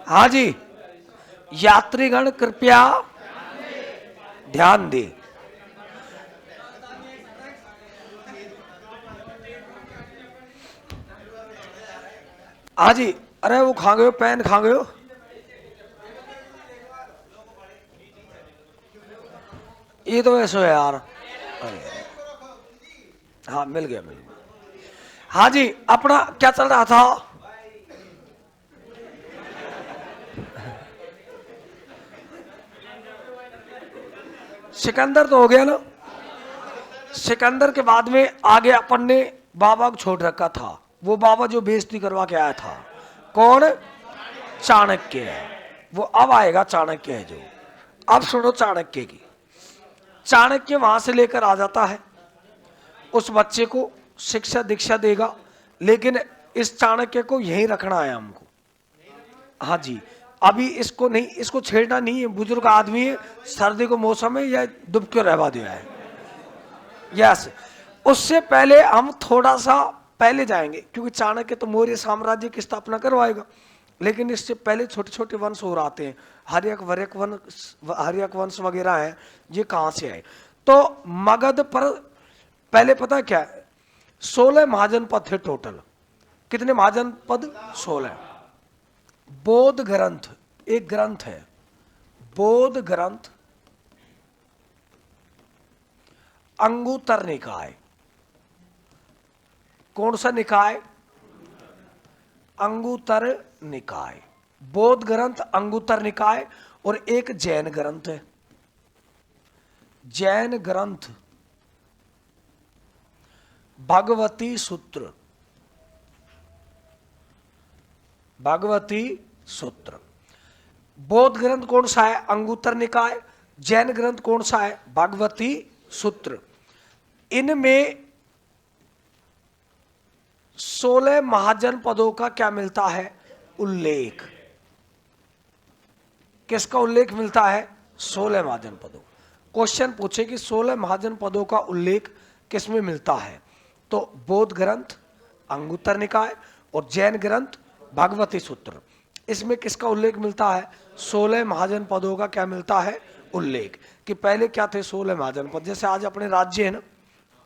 हाँ जी, यात्रीगण कृपया ध्यान दे। हाँ जी, अरे वो खा गयो, पेन खा गयो। ये तो ऐसा है यार। अरे हाँ, मिल गया मिल गया। हाँ जी, अपना क्या चल रहा था? सिकंदर तो हो गया ना। सिकंदर के बाद में आगे अपन ने बाबा को छोड़ रखा था। वो बाबा जो बेइज्जती करवा के आया था, कौन? चाणक्य है। वो अब आएगा, चाणक्य है जो। अब सुनो चाणक्य की। चाणक्य वहां से लेकर आ जाता है, उस बच्चे को शिक्षा दीक्षा देगा, लेकिन इस चाणक्य को यहीं रखना है हमको। हाँ जी, अभी इसको नहीं, इसको छेड़ना नहीं है, बुजुर्ग आदमी है, सर्दी को मौसम है, या डूब के रहवा दिया है। यस, उससे पहले हम थोड़ा सा पहले जाएंगे, क्योंकि चाणक्य तो मौर्य साम्राज्य की स्थापना करवाएगा, लेकिन इससे पहले छोटे छोटे वंश और आते हैं। हर्यक वंश वगैरह है, ये कहाँ से आए? तो मगध पर पहले पता क्या है, 16 महाजनपद थे टोटल। कितने महाजनपद? 16। बौद्ध ग्रंथ, एक ग्रंथ है बौद्ध ग्रंथ, अंगुत्तर निकाय। कौन सा निकाय? अंगुत्तर निकाय। बौद्ध ग्रंथ अंगुत्तर निकाय। और एक जैन ग्रंथ है, जैन ग्रंथ भगवती सूत्र। भगवती सूत्र। बौद्ध ग्रंथ कौन सा है? अंगुत्तर निकाय। जैन ग्रंथ कौन सा है? भगवती सूत्र। इनमें 16 महाजनपदों का क्या मिलता है? उल्लेख। किसका उल्लेख मिलता है? 16 महाजनपदों। क्वेश्चन पूछे कि 16 महाजनपदों का उल्लेख किसमें मिलता है, तो बौद्ध ग्रंथ अंगुत्तर निकाय और जैन ग्रंथ भगवती सूत्र। इसमें किसका उल्लेख मिलता है? 16 महाजनपदों का क्या मिलता है? उल्लेख। कि पहले क्या थे 16 महाजनपद, जैसे आज अपने राज्य है ना,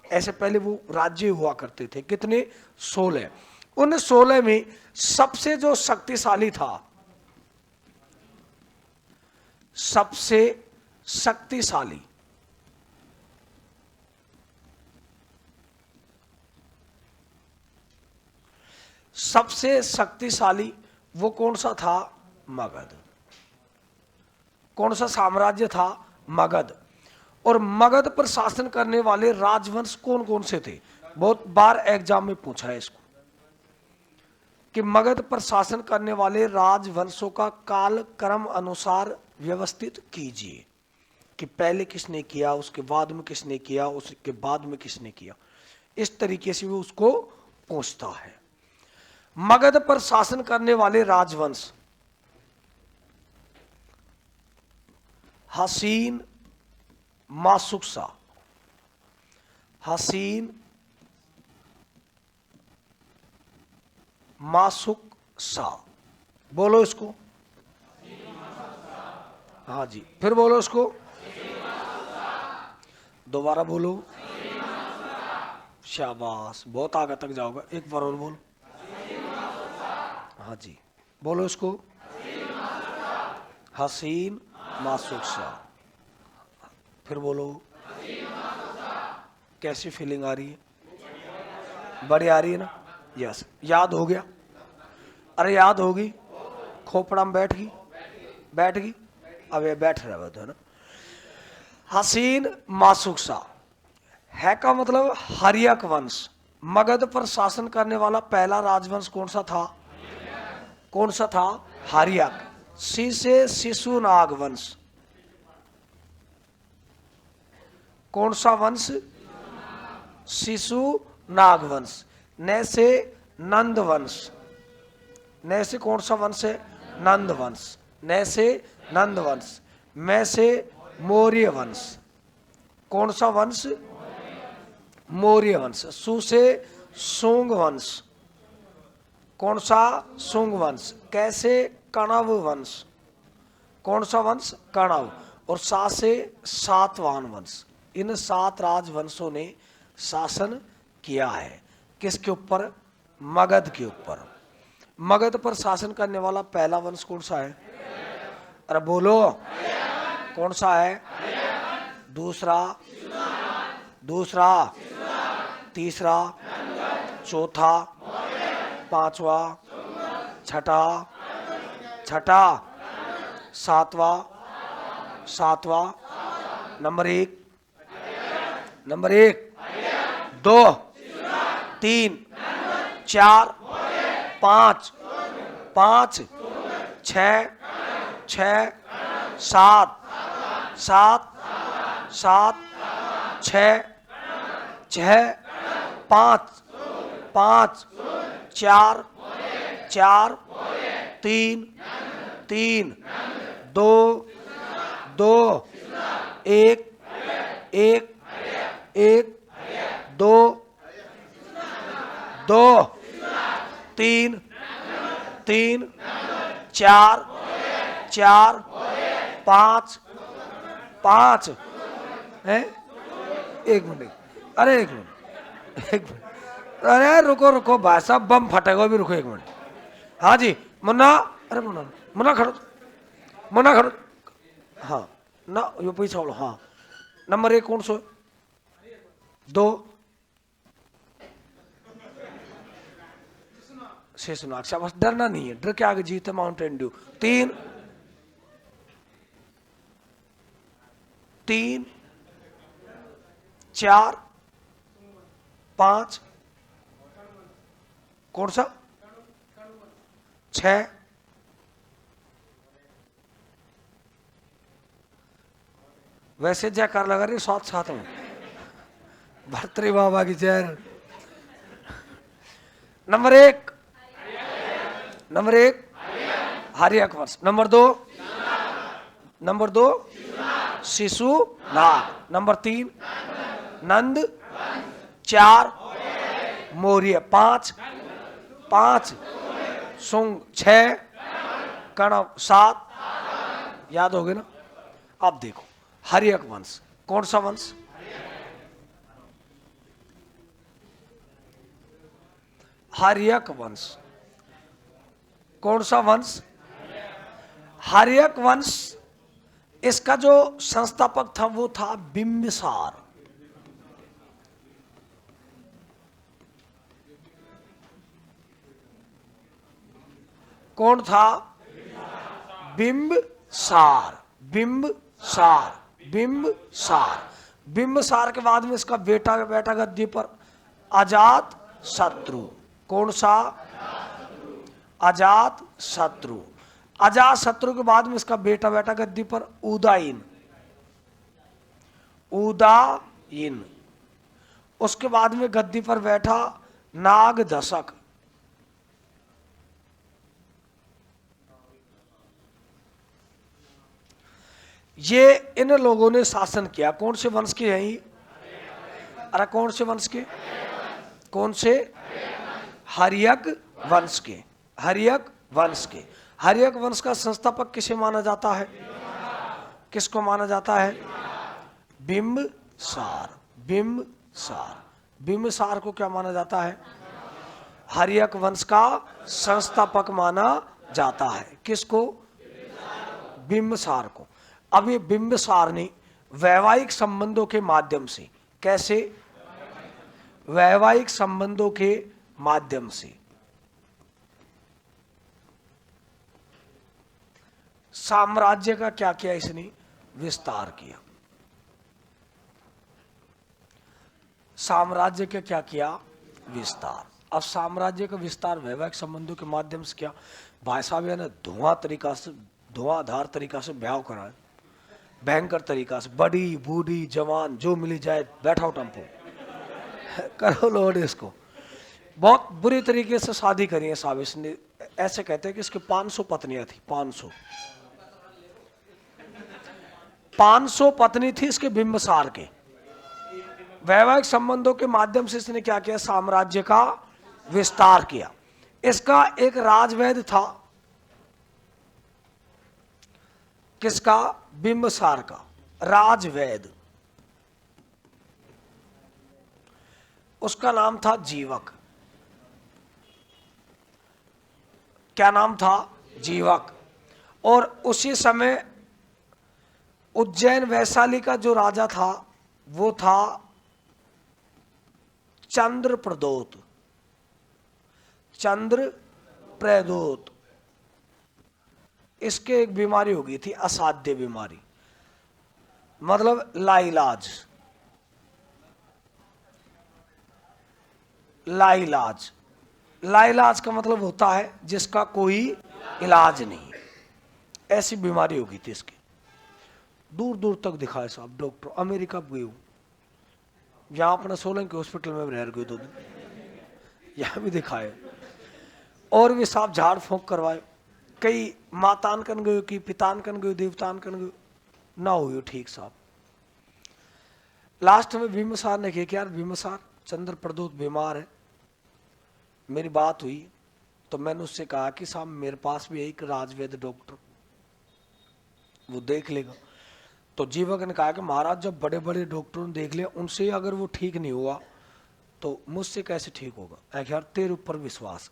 ऐसे पहले वो राज्य हुआ करते थे। कितने? 16। उन 16 में सबसे जो शक्तिशाली था, सबसे शक्तिशाली, सबसे शक्तिशाली वो कौन सा था? मगध। कौन सा साम्राज्य था? मगध। और मगध पर शासन करने वाले राजवंश कौन कौन से थे? बहुत बार एग्जाम में पूछा है इसको, कि मगध पर शासन करने वाले राजवंशों का काल क्रम अनुसार व्यवस्थित कीजिए, कि पहले किसने किया, उसके बाद में किसने किया, उसके बाद में किसने किया। इस तरीके से वो उसको पूछता है। मगध पर शासन करने वाले राजवंश: हसीन, मासुकसा। हसीन, मासुकसा। बोलो इसको। हाँ जी, फिर बोलो इसको। दोबारा बोलो। शाबाश, बहुत आगे तक जाओगे। एक बार और बोलो। हाँ जी, बोलो इसको। हसीन, मासुकसा। फिर बोलो। कैसी फीलिंग आ रही है? बढ़िया आ रही है ना? यस, याद हो गया? अरे याद होगी, खोपड़ा में बैठ गई, बैठ गई। अब ये बैठ रहा है ना। हसीन, मासुकसा है का मतलब हर्यक वंश। मगध पर शासन करने वाला पहला राजवंश कौन सा था? कौन सा था? हर्यक। सी से शिशुनाग वंश। कौन सा वंश? शिशुनाग वंश। न से नंद वंश। न से कौन सा वंश है? नंद वंश। न से नंद वंश। मैं से मौर्य वंश। कौन सा वंश? मौर्य वंश। सु से सुंग वंश। कौन सा? सुंग वंश। कैसे? कणव वंश। कौन सा वंश? कणव। और सा से सातवाहन वंश। इन 7 राजवंशों ने शासन किया है। किसके ऊपर? मगध के ऊपर। मगध पर शासन करने वाला पहला वंश कौन सा है? अरे बोलो, कौन सा है? दूसरा, दूसरा, तीसरा, चौथा, पांचवा, छठा, छठा, सातवां, सातवां, नंबर 1, नंबर 1, 2, 3, 4, 5, 5, 6, 6, 7, 7, 7, 6, 6, 5, 5, 4, 4, 3, 3, 2, 2, 1, 1, 1, 2, 2, 3, 3, 4, 4, 5, 5 है। 1 मिनट, अरे 1 मिनट, 1 मिनट, अरे रुको रुको भाई साहब, बम फटेगा भी, रुको 1 मिनट। हाँ जी मुन्ना, अरे मुन्ना, मुन्ना खड़ो, मुन्ना खड़ो। हाँ ना, यो पैसा छोड़ो। हाँ नंबर 1 कौन सो? 2 से सुना। अच्छा बस डरना नहीं है, डर के आगे जीत है माउंटेन ड्यू। 3, 3, 4, 5, कौन सा? 6, वैसे जयकार लगा रही साथ साथ में। भर्तरी बाबा की जय। नंबर 1, नंबर 1 हरियक वंश। नंबर 2, नंबर 2 शिशु नाग। नंबर 3 नंद। 4 मौर्य। 5 5 सुंग। 6 कणव। 7 याद हो गए ना? अब देखो हरियक वंश कौन सा वंश? हरियक वंश कौन सा वंश? हरियक वंश। इसका जो संस्थापक था वो था बिंबिसार। कौन था? बिंबिसार। बिंबिसार, बिंबिसार। बिंबिसार के बाद में इसका बेटा गद्दी पर अजात शत्रु। कौन सा? अजात शत्रु। अजात शत्रु के बाद में इसका बेटा गद्दी पर उदयन। उदयन। उसके बाद में गद्दी पर बैठा नागदशक। ये इन लोगों ने शासन किया। कौन से वंश के हैं ये? अरे कौन से वंश के? कौन से? हरियक वंश के। हरियक वंश के। हरियक वंश का संस्थापक किसे माना जाता है? किसको माना जाता है? बिंबिसार। बिंबिसार। बिंबिसार को क्या माना जाता है? हरियक वंश का संस्थापक माना जाता है। किसको? बिंबिसार को। अब ये बिंबिसार ने वैवाहिक संबंधों के माध्यम से, कैसे? वैवाहिक संबंधों के माध्यम से साम्राज्य का क्या किया? इसने विस्तार किया। साम्राज्य का क्या किया? विस्तार। अब साम्राज्य का विस्तार वैवाहिक संबंधों के माध्यम से किया। भाई साहब ने धुआंधार तरीका से ब्याह कराए, भयंकर तरीका से। बड़ी बूढ़ी जवान जो मिली जाए, बैठाओ टेम्पो, करो लोड इसको। बहुत बुरी तरीके से शादी करी है साहब इसने। ऐसे कहते हैं कि इसके 500 पत्नियां थी। 500 पत्नी थी इसके बिंबिसार के। वैवाहिक संबंधों के माध्यम से इसने क्या किया? साम्राज्य का विस्तार किया। इसका एक राजवैद्य था, किसका? बिंबसार का राजवैद। उसका नाम था जीवक। क्या नाम था? जीवक। और उसी समय उज्जैन वैशाली का जो राजा था वो था चंद्रप्रदोत। चंद्रप्रदोत। इसके एक बीमारी हो गई थी, असाध्य बीमारी, मतलब लाइलाज। लाइलाज, लाइलाज का मतलब होता है जिसका कोई इलाज नहीं। ऐसी बीमारी हो गई थी इसकी। दूर दूर तक दिखाए साहब डॉक्टर, अमेरिका गए हूँ, यहाँ अपना सोलंकी हॉस्पिटल में रह गए 2 दिन, यहाँ भी दिखाए, और भी साहब झाड़ फूंक करवाए, कई मातान कन गए कि पितान कन गए, देवतान कन गए, ना हुई ठीक साहब। लास्ट में भीमसार ने कहा कि यार भीमसार, चंद्रप्रदोत बीमार है, मेरी बात हुई तो मैंने उससे कहा कि साहब मेरे पास भी एक राजवैद्य डॉक्टर, वो देख लेगा। तो जीवक ने कहा कि महाराज जब बड़े बड़े डॉक्टरों ने देख लिया, उनसे अगर वो ठीक नहीं हुआ तो मुझसे कैसे ठीक होगा? यार तेरे ऊपर विश्वास,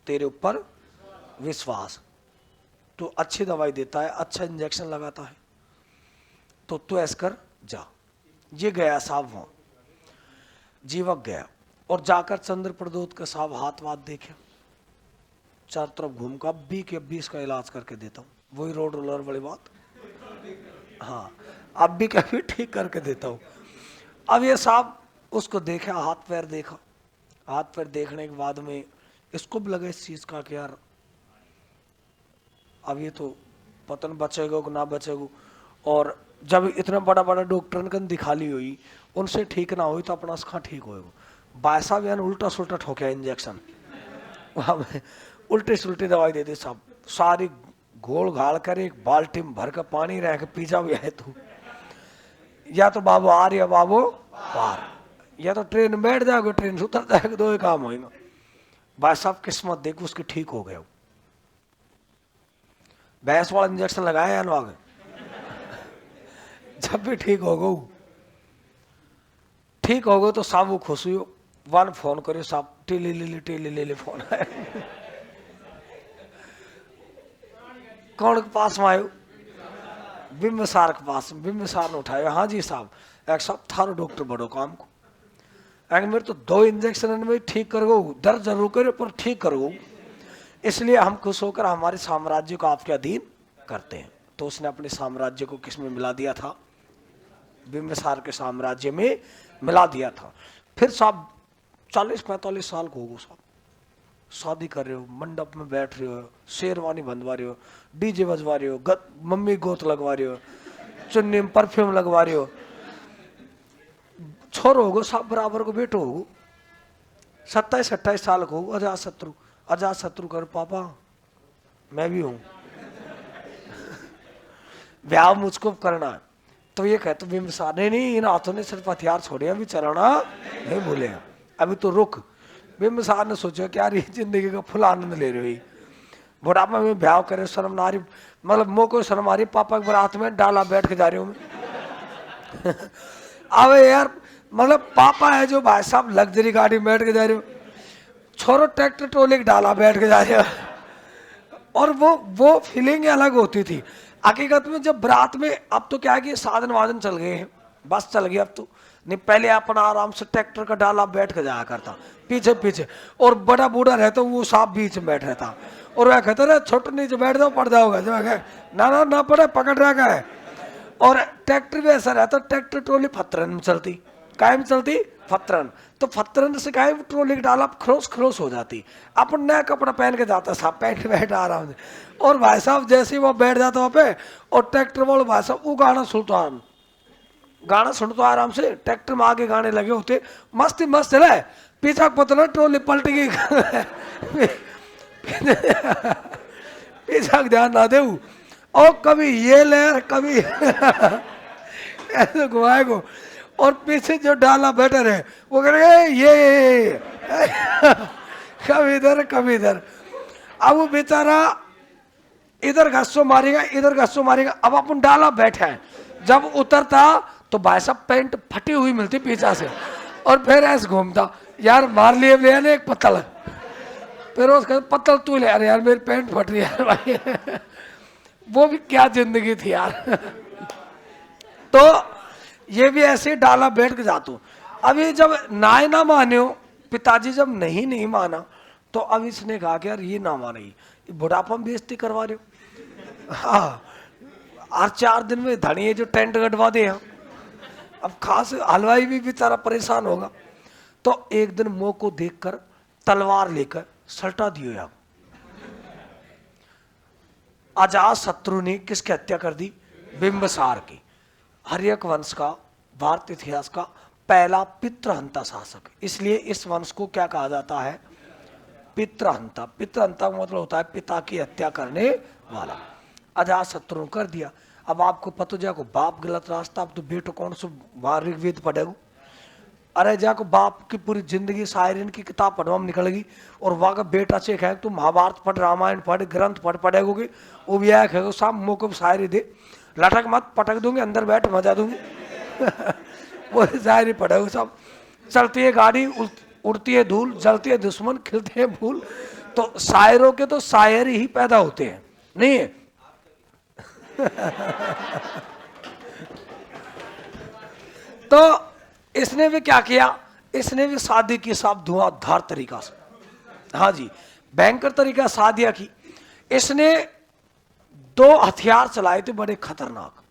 तेरे ऊपर विश्वास, तो अच्छी दवाई देता है, अच्छा इंजेक्शन लगाता है, तो तू ऐसा कर जा। ये गया साहब वहां, जीवक गया और जाकर चंद्रप्रदोत के साहब हाथ वाथ देखे, चारों तरफ घूम का अब भी इसका इलाज करके देता हूँ। वही रोड रोलर वाली बात, हाँ अब भी कभी ठीक करके देता हूँ। अब ये साहब उसको देखा, हाथ पैर देखा, हाथ पैर देखने के बाद में इसको भी लगा इस चीज का कि यार अब ये तो पतन बचेगा कि ना बचेगा। और जब इतना बड़ा बड़ा डॉक्टर ने दिखा ली हुई, उनसे ठीक ना हुई तो अपना कहाँ ठीक होएगा? भाई साहब यानी उल्टा सुल्टा ठोका इंजेक्शन, उल्टी सुल्टी दवाई दे दी साहब, सारी घोल घाल कर एक बाल्टी में भर कर पानी रह के पीछा भी है तू, या तो बाबू आर या बाबू पार, या तो ट्रेन में बैठ जाओगे, ट्रेन से उतर जाएगा, 2 ही काम होगा। भाई साहब किस्मत देखो उसकी ठीक हो गया, भैंस वाला इंजेक्शन लगाया या ना, जब भी ठीक हो गो, ठीक हो गो तो साहब वो खुश हुई, वन फोन करो साहब, टेली ले ले फोन है। कौन के पास में आयो? बिंबसार के पास। बिंबसार ने उठाया, हाँ जी साहब, एक साहब थारो डॉक्टर बड़ो काम को, मेरे तो 2 इंजेक्शन में ठीक कर गो, दर्द जरूर करे पर ठीक कर गो, इसलिए हम खुश होकर हमारे साम्राज्य को आपके अधीन करते हैं। तो उसने अपने साम्राज्य को किस में मिला दिया था? बिंबसार के साम्राज्य में मिला दिया था। फिर साहब 40-45 साल को हो साहब, शादी कर रहे हो, मंडप में बैठ रहे हो, शेरवानी बंधवा रहे हो, डीजे बजवा रहे हो, मम्मी गोत लगवा रहे हो, चुन्नी में परफ्यूम लगवा रहे हो, छोरो होगो साहब बराबर को बेटो होगो, 27-28 साल को हो, अजात शत्रु कर पापा मैं भी हूं, ब्याह मुझको करना है। तो ये कहते बिंबसार नहीं, इन हाथों ने सिर्फ हथियार छोड़े, अभी चलाना नहीं भूले, अभी तो रुक। बिंबसार ने सोचा कि यार ये जिंदगी का फुल आनंद ले रही, बुढ़ापा में ब्याह करे, शर्म ना रही, मतलब मोह को शर्म आ रही, पापा के बारात में डाला बैठ के जा रही हूँ अब यार मतलब पापा है जो भाई साहब लग्जरी गाड़ी में बैठ के जा रहे हो, छोरो ट्रैक्टर ट्रोली के डाला बैठ के जा रहे हो, और वो फीलिंग अलग होती थी। हकीकत में जब बारात में, अब तो क्या है कि साधन वाधन चल गए हैं, बस चल गई अब तो, नहीं पहले अपना आराम से ट्रैक्टर का डाला बैठ के जाया करता पीछे पीछे, और बड़ा बूढ़ा रहता वो साहब बीच में बैठ रहता, और वह कहते रहे छोटे नीचे बैठ जाओ पड़ जाओगे, जो ना पड़े पकड़ रखा है। और ट्रैक्टर भी ऐसा रहता, ट्रैक्टर ट्रोली फतरन में चलती, कायम चलती फतरन, तो फतरन से कायम ट्रोली का डाला खरोस हो जाती, अपन नया कपड़ा पहन के जाता साहब, पैंट बैठ आराम से, और भाई साहब जैसे ही वो बैठ जाता वहां पे, और ट्रैक्टर वाले भाई साहब वो गाना सुनता आराम से, ट्रैक्टर में आगे गाने लगे होते, मस्त चले, पीछा पता ट्रोली पलट गई पीछा ध्यान ना दे, और कभी ये लहर कभी ऐसे घुमाए को, और पीछे जो डाला बैठे रहे वो कह रहे ये कभी इधर कभी इधर। अब वो बेचारा इधर घस्सो मारेगा, इधर घस्सो मारेगा। अब अपन डाला बैठा है, जब उतरता तो भाई साहब पैंट फटी हुई मिलती पीछा से, और फिर ऐसे घूमता, यार मार लिए भैया ने एक पत्तल, फिर उसका पत्तल तू ले, अरे यार मेरी पैंट फट रही है भाई। वो भी क्या जिंदगी थी यार। तो ये भी ऐसे डाला बैठ के जातू। अभी जब नाय ना माने हो, पिताजी जब नहीं माना, तो अब इसने कहा कि यार ये ना माने, बुढ़ापा में बेइज्जती करवा रहे हो। हाँ, हर 4 दिन में धनिए जो टेंट गड़वा दे यहाँ। अब खास हलवाई भी बेचारा परेशान होगा। तो एक दिन मुंह को देखकर तलवार लेकर सल्टा दियो यार। अजात शत्रु ने किसकी हत्या कर दी? बिंबिसार की। हर्यक वंश का, भारत इतिहास का पहला पितृहंता शासक। इसलिए इस वंश को क्या कहा जाता है? पितृहंता। पितृहंता का मतलब होता है पिता की हत्या करने वाला। अजात शत्रु कर दिया। अब आपको पता जाको बाप गलत रास्ता, अब तो बेटो कौन सो वहां ऋग्वेद पढ़ेगा? अरे जाको बाप की पूरी जिंदगी शायरीन की किताब पढ़वा में निकलेगी, और वहां का बेटा से कहे तू महाभारत पढ़, रामायण पढ़, ग्रंथ पढ़ेगोगी, वो भी आया कहेगा साहब मुँह को शायरी दे, लटक मत, पटक दूंगी, अंदर बैठ मजा दूंगी। वो शायरी पढ़ेगा सब। चलती है गाड़ी, उड़ती है धूल, जलती है दुश्मन, खिलते हैं फूल। तो शायरों के तो शायर ही पैदा होते हैं, नहीं है? तो इसने भी क्या किया? इसने भी शादी की साहब धुआंधार तरीका से, हाँ जी, भयंकर तरीका शादियां की। इसने 2 हथियार चलाए थे बड़े खतरनाक।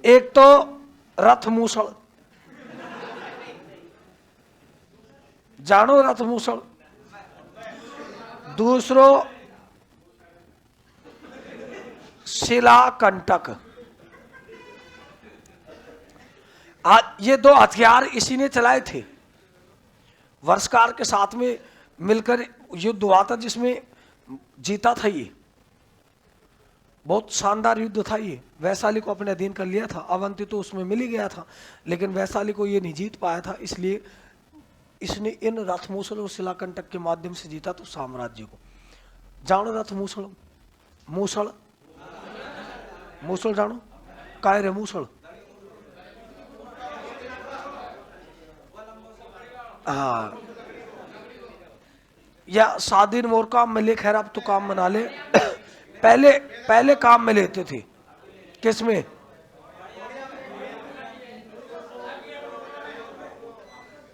एक तो रथ मूसल, जानो रथ मूसल। दूसरो शिलाकंटक। ये 2 हथियार इसी ने चलाए थे। वर्षकार के साथ में मिलकर युद्ध हुआ था, जिसमें जीता था ये। बहुत शानदार युद्ध था ये। वैशाली को अपने अधीन कर लिया था, अवंती तो उसमें मिल ही गया था, लेकिन वैशाली को ये नहीं जीत पाया था। इसलिए इसने इन रथमूसल और शिलाकंटक के माध्यम से जीता तो साम्राज्य को। जानो रथ मूसल? मूसल मूसल जानो? काय रे मूसल? हाँ, या शादी मोर काम में ले, खैर अब तो काम बना ले। पहले काम में लेते थे। किसमें?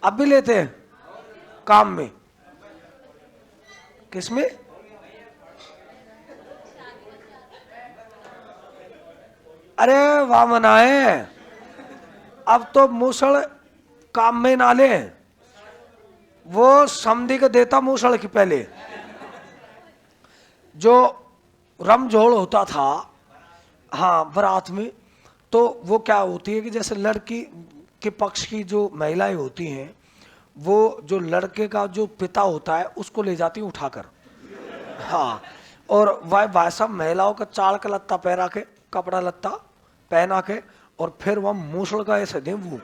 अब भी लेते हैं काम में। किसमें? अरे वाह मनाए, अब तो मूसल काम में ना ले, वो समधी के देता मूसल की। पहले जो रमझोल होता था, हाँ, बारात में, तो वो क्या होती है कि जैसे लड़की के पक्ष की जो महिलाएं होती हैं, वो जो लड़के का जो पिता होता है उसको ले जाती है उठाकर। हाँ, और वह भाई साहब महिलाओं का चाल का लत्ता पहना के, कपड़ा लत्ता पहना के, और फिर वह मूसल का ऐसे दे वो।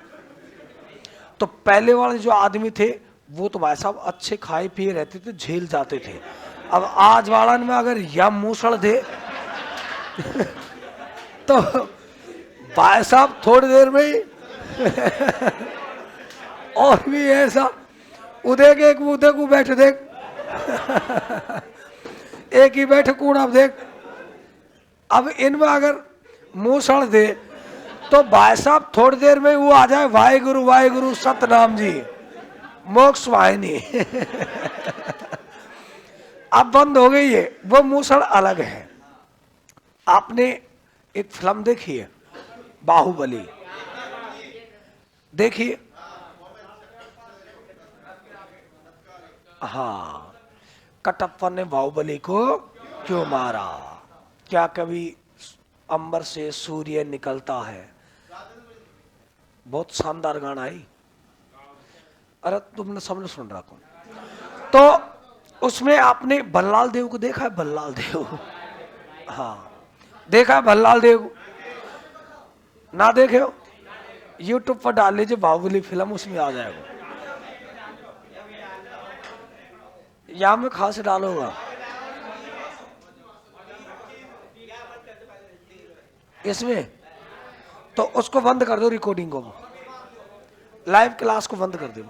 तो पहले वाले जो आदमी थे वो तो भाई साहब अच्छे खाए पिए रहते थे, झेल जाते थे। अब आज वालन में अगर यह मूसल दे तो भाई साहब थोड़ी देर में ही और भी ऐसा उदय के एक उदय को बैठ देख, एक ही बैठे कूड़ा देख। अब इनमें अगर मूसल दे तो भाई साहब थोड़ी देर में वो आ जाए, वाहेगुरु वाहेगुरु सतनाम जी, मोक्ष वाहिनी। अब बंद हो गई है, वो मूसल अलग है। आपने एक फिल्म देखी है बाहुबली? देखिए, हाँ, कटप्पा ने बाहुबली को क्यों मारा? क्या कभी अंबर से सूर्य निकलता है? बहुत शानदार गाना है। अरे तुमने सबने सुन रखा। तो उसमें आपने बल्लाल देव को देखा है? बल्लाल देव, हाँ, देखा है बल्लाल देव? ना देखे हो? यूट्यूब पर डाल लीजिए बाहुबली फिल्म, उसमें आ जाएगा। या मैं खास डालूंगा। इसमें तो उसको बंद कर दो, रिकॉर्डिंग को, लाइव क्लास को बंद कर दो।